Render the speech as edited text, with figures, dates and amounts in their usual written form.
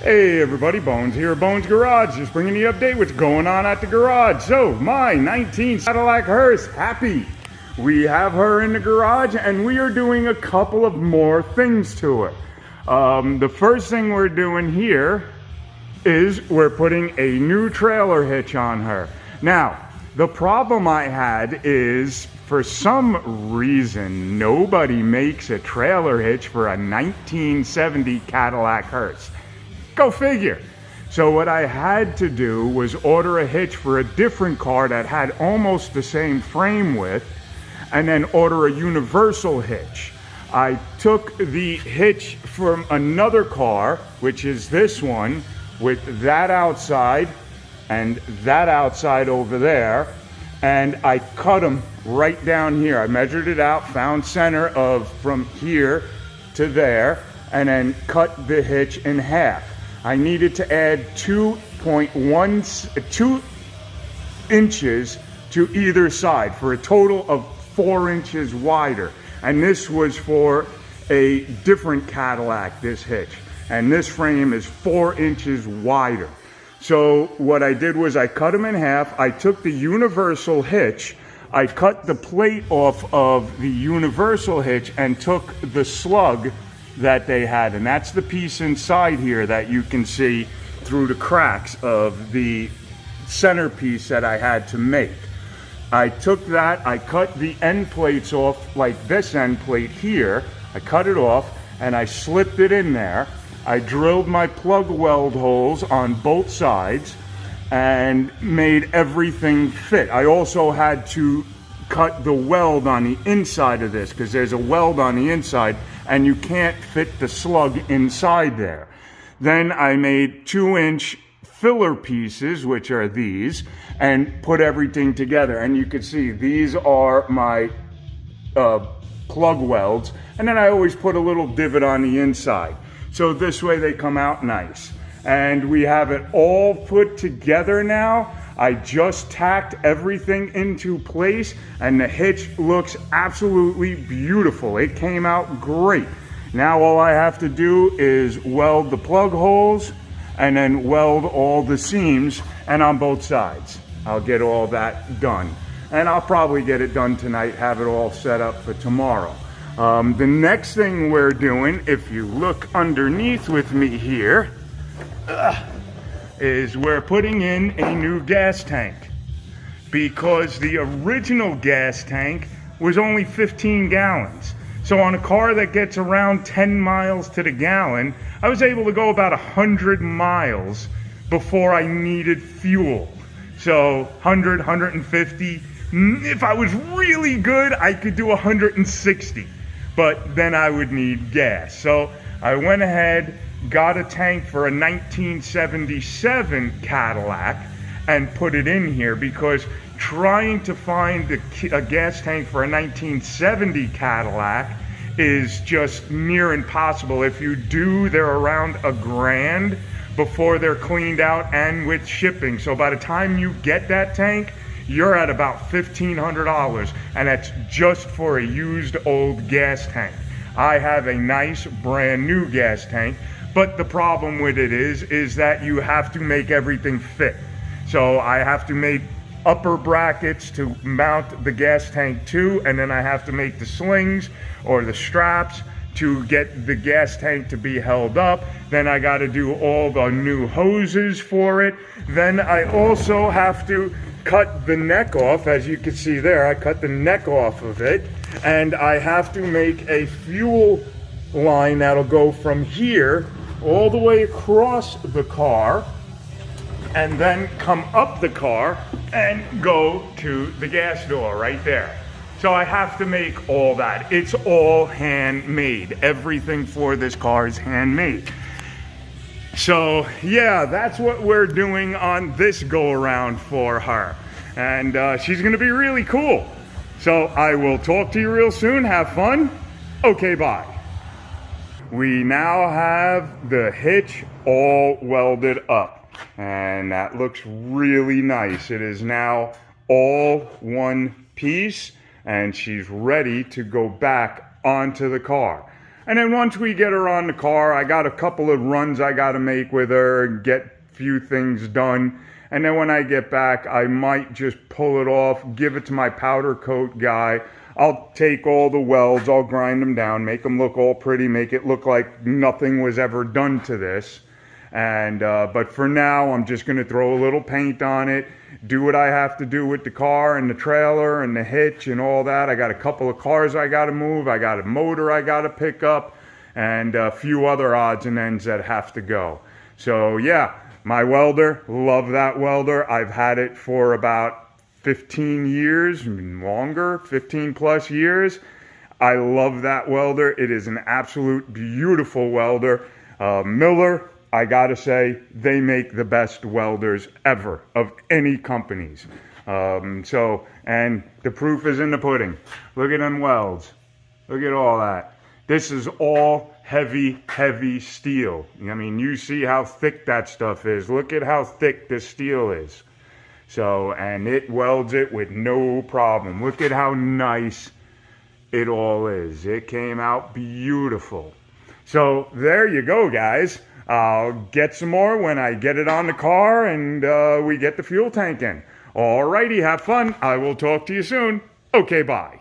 Hey everybody, Bones here, Bones Garage, just bringing you the update what's going on at the garage. So, my 19 Cadillac Hearse, happy. We have her in the garage and we are doing a couple of more things to it. The first thing we're doing here is we're putting a new trailer hitch on her. Now, the problem I had is, for some reason, nobody makes a trailer hitch for a 1970 Cadillac Hearse. Go figure. So what I had to do was order a hitch for a different car that had almost the same frame width, and then order a universal hitch. I took the hitch from another car, which is this one, with that outside and that outside over there, and I cut them right down here. I measured it out, found center of from here to there, and then cut the hitch in half. I needed to add 2 inches to either side for a total of 4 inches wider. And this was for a different Cadillac, this hitch. And this frame is 4 inches wider. So what I did was I cut them in half. I took the universal hitch. I cut the plate off of the universal hitch and took the slug that they had, and that's the piece inside here that you can see through the cracks of the centerpiece that I had to make. I took that, I cut the end plates off, like this end plate here. I cut it off and I slipped it in there. I drilled my plug weld holes on both sides and made everything fit. I also had to cut the weld on the inside of this because there's a weld on the inside and you can't fit the slug inside there. Then I made 2-inch filler pieces, which are these, and put everything together. And you can see these are my plug welds. And then I always put a little divot on the inside. So this way they come out nice. And we have it all put together now. I just tacked everything into place and the hitch looks absolutely beautiful. It came out great. Now all I have to do is weld the plug holes and then weld all the seams, and on both sides. I'll get all that done. And I'll probably get it done tonight, have it all set up for tomorrow. The next thing we're doing, if you look underneath with me here, is we're putting in a new gas tank, because the original gas tank was only 15 gallons. So on a car that gets around 10 miles to the gallon, I was able to go about 100 miles before I needed fuel. So 100, 150. If I was really good, I could do 160, but then I would need gas. So I went ahead, got a tank for a 1977 Cadillac and put it in here, because trying to find a gas tank for a 1970 Cadillac is just near impossible. If you do, they're around $1,000 before they're cleaned out and with shipping. So by the time you get that tank, you're at about $1,500, and that's just for a used old gas tank. I have a nice brand new gas tank, but the problem with it is that you have to make everything fit. So I have to make upper brackets to mount the gas tank to, and then I have to make the slings or the straps to get the gas tank to be held up. Then I got to do all the new hoses for it. Then I also have to cut the neck off. As you can see there, I cut the neck off of it, and I have to make a fuel line that'll go from here all the way across the car and then come up the car and go to the gas door right there. So I have to make all that. It's all handmade. Everything for this car is handmade. So yeah, that's what we're doing on this go around for her. And she's gonna be really cool. So I will talk to you real soon. Have fun. Okay, bye. We now have the hitch all welded up, and that looks really nice. It is now all one piece, and she's ready to go back onto the car. And then once we get her on the car, I got a couple of runs I got to make with her and get a few things done. And then when I get back, I might just pull it off, give it to my powder coat guy. I'll take all the welds, I'll grind them down, make them look all pretty, make it look like nothing was ever done to this. And but for now, I'm just going to throw a little paint on it, do what I have to do with the car and the trailer and the hitch and all that. I got a couple of cars I got to move, I got a motor I got to pick up, and a few other odds and ends that have to go. So yeah, my welder, love that welder. I've had it for about 15 years, longer, 15 plus years. I love that welder. It is an absolute beautiful welder. Miller, I gotta say, they make the best welders ever of any companies. And the proof is in the pudding. Look at them welds. Look at all that. This is all heavy, heavy steel. I mean, you see how thick that stuff is. Look at how thick this steel is. So, and it welds it with no problem. Look at how nice it all is. It came out beautiful. So there you go, guys. I'll get some more when I get it on the car and we get the fuel tank in. Alrighty, have fun. I will talk to you soon. Okay, bye.